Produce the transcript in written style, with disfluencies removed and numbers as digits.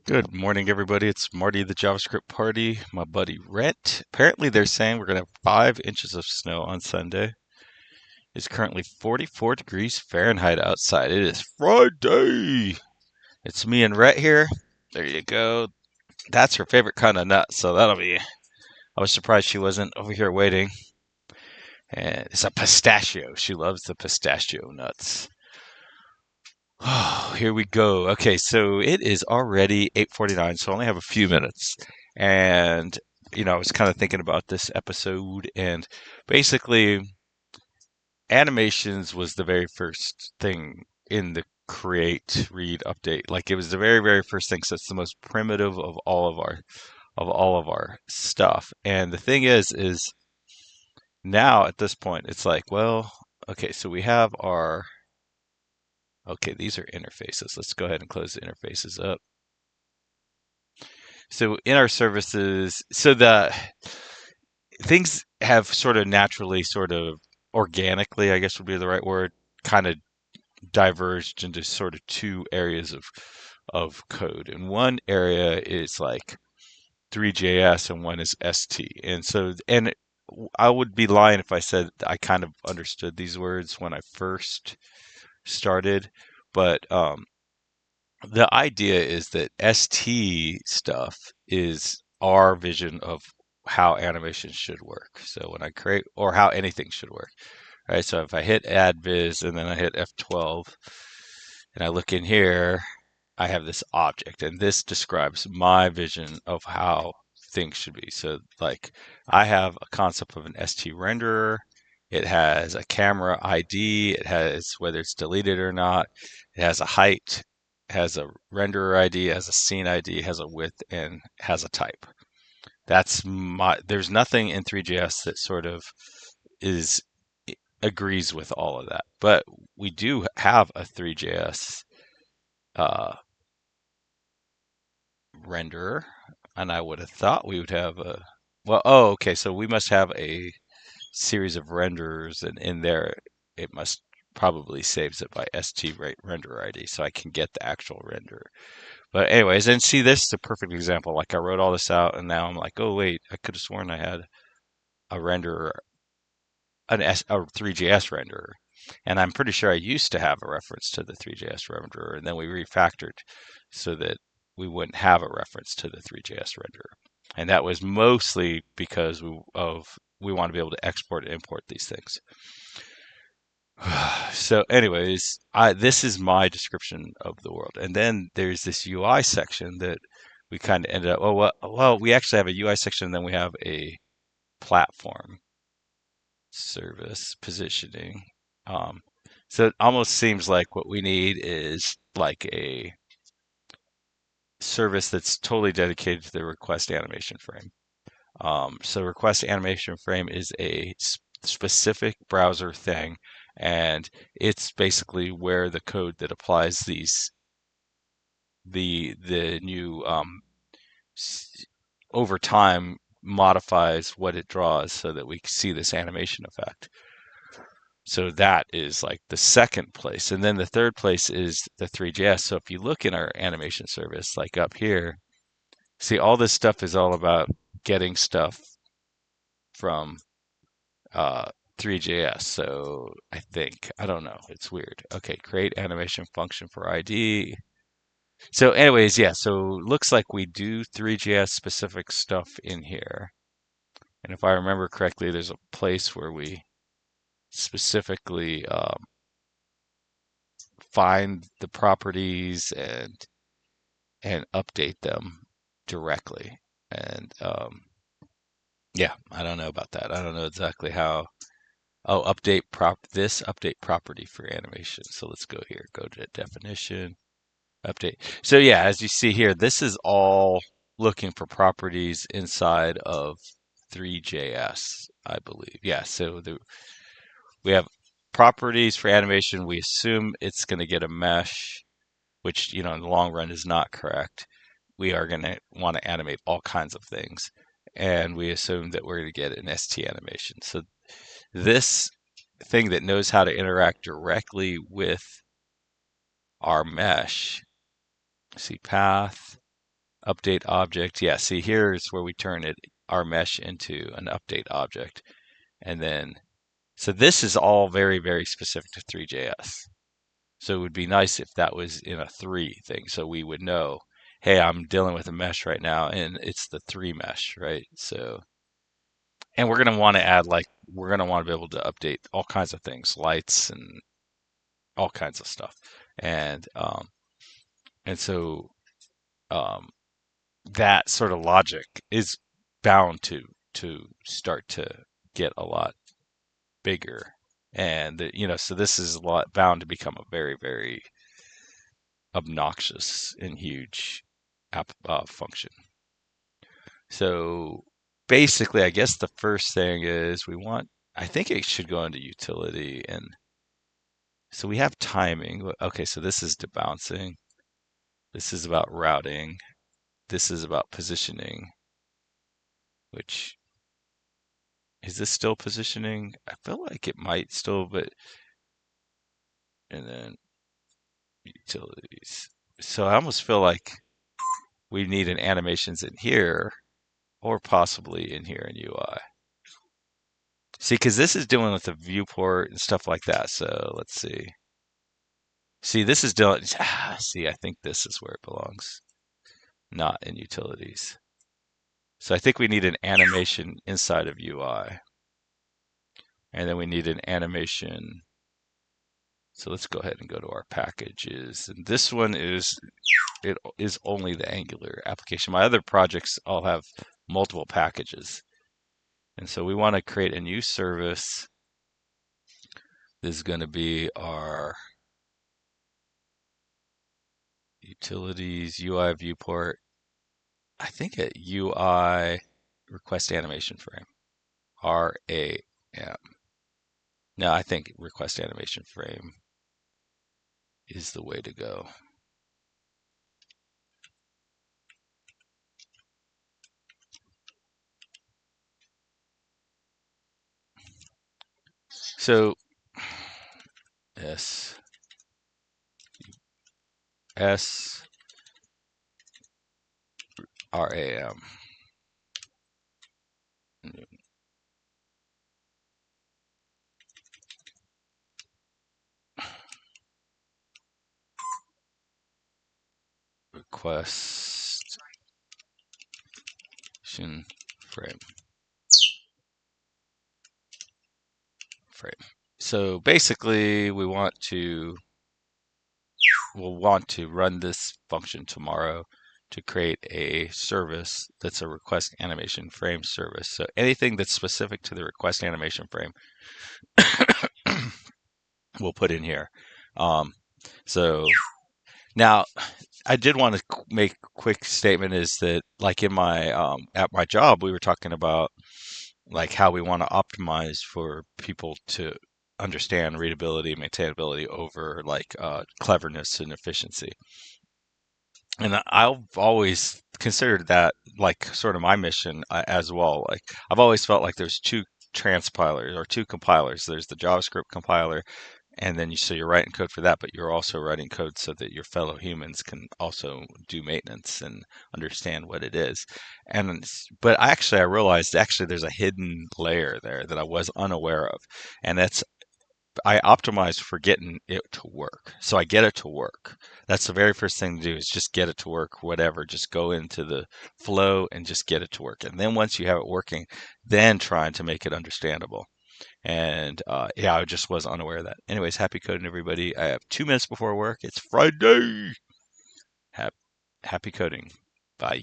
Good morning, everybody. It's Marty, the JavaScript party, my buddy Rhett. Apparently, they're saying we're going to have 5 inches of snow on Sunday. It's currently 44 degrees Fahrenheit outside. It is Friday. It's me and Rhett here. There you go. That's her favorite kind of nut, so that'll be. I was surprised she wasn't over here waiting. And it's a pistachio. She loves the pistachio nuts. Oh, here we go. Okay, so it is already 8:49, so I only have a few minutes. And I was kind of thinking about this episode, and basically animations was the very first thing in the create, read, update. Like it was the very, very first thing, so it's the most primitive of all of our stuff. And the thing is now at this point, it's like, well, okay, so we have our okay, these are interfaces. Let's go ahead and close the interfaces up. So in our services, so the things have sort of naturally, sort of organically, I guess would be the right word, kind of diverged into sort of two areas of code. And one area is like ThreeJS and one is ST. And so, and I would be lying if I said I kind of understood these words when I first started, but the idea is that ST stuff is our vision of how animation should work. So when I create, or how anything should work, right? So if I hit add viz and then I hit F12 and I look in here, I have this object, and this describes my vision of how things should be. So like I have a concept of an ST renderer. It has a camera ID. It has whether it's deleted or not. It has a height, has a renderer ID, has a scene ID, has a width, and has a type. There's nothing in ThreeJS that sort of is agrees with all of that. But we do have a ThreeJS uh, renderer, and I would have thought we would have a well, oh, okay, so we must have a series of renderers, and in there it must probably saves it by renderer ID, so I can get the actual renderer. But anyways, and see, this is a perfect example. Like I wrote all this out, and now I'm like, oh wait, I could have sworn I had a renderer, a 3JS renderer, and I'm pretty sure I used to have a reference to the 3JS renderer, and then we refactored so that we wouldn't have a reference to the 3JS renderer, and that was mostly because we want to be able to export and import these things. So, anyways, this is my description of the world, and then there's this UI section that we kind of ended up. Well, we actually have a UI section, and then we have a platform service positioning. Um, so it almost seems like what we need is like a service that's totally dedicated to the request animation frame. So request animation frame is a specific browser thing, and it's basically where the code that applies the new over time modifies what it draws so that we see this animation effect. So that is like the second place. And then the third place is the ThreeJS. So if you look in our animation service, like up here, see all this stuff is all about getting stuff from uh, 3JS. So I don't know, it's weird. Okay, create animation function for ID. So anyways, yeah, so looks like we do 3JS specific stuff in here. And if I remember correctly, there's a place where we specifically find the properties and update them directly. And yeah, I don't know about that. I don't know exactly how. Oh, update property for animation. So let's go here. Go to definition, update. So yeah, as you see here, this is all looking for properties inside of 3JS, I believe. Yeah, so we have properties for animation. We assume it's going to get a mesh, which, in the long run is not correct. We are going to want to animate all kinds of things. And we assume that we're going to get an ST animation. So this thing that knows how to interact directly with our mesh, see path. Update object. Yeah, see, here's where we turn it, our mesh, into an update object. And then, so this is all very, very specific to ThreeJS. So it would be nice if that was in a 3 thing. So we would know, hey, I'm dealing with a mesh right now, and it's the 3 mesh, right? So, and we're going to want to add, like, we're going to want to be able to update all kinds of things, lights and all kinds of stuff. And so um, that sort of logic is bound to start to get a lot bigger. And so this is a lot bound to become a very, very obnoxious and huge app function. So basically, I guess the first thing is I think it should go into utility. And so we have timing. Okay, so this is debouncing. This is about routing. This is about positioning, which is this still positioning? I feel like it might still, but and then utilities. So I almost feel like we need an animations in here or possibly in here in UI. See, because this is dealing with the viewport and stuff like that. So let's see. See, this is dealing. See, I think this is where it belongs, not in utilities. So I think we need an animation inside of UI. And then we need an animation. So let's go ahead and go to our packages. And this one it is only the Angular application. My other projects all have multiple packages. And so we want to create a new service. This is going to be our utilities, UI viewport. I think a UI request animation frame. RAM. No, I think request animation frame is the way to go. So S RAM. Request frame. So basically, we'll want to run this function tomorrow to create a service that's a request animation frame service. So anything that's specific to the request animation frame, we'll put in here. So now I did want to make a quick statement is that like in my at my job, we were talking about like how we want to optimize for people to understand readability and maintainability over like cleverness and efficiency. And I've always considered that like sort of my mission as well. Like I've always felt like there's two transpilers or two compilers. There's the JavaScript compiler, and then so you're writing code for that, but you're also writing code so that your fellow humans can also do maintenance and understand what it is. But I realized actually there's a hidden layer there that I was unaware of, and that's I optimize for getting it to work. So I get it to work. That's the very first thing to do is just get it to work, whatever. Just go into the flow and just get it to work. And then once you have it working, then trying to make it understandable. And yeah, I just was unaware of that. Anyways, happy coding, everybody. I have 2 minutes before work. It's Friday. Happy coding. Bye.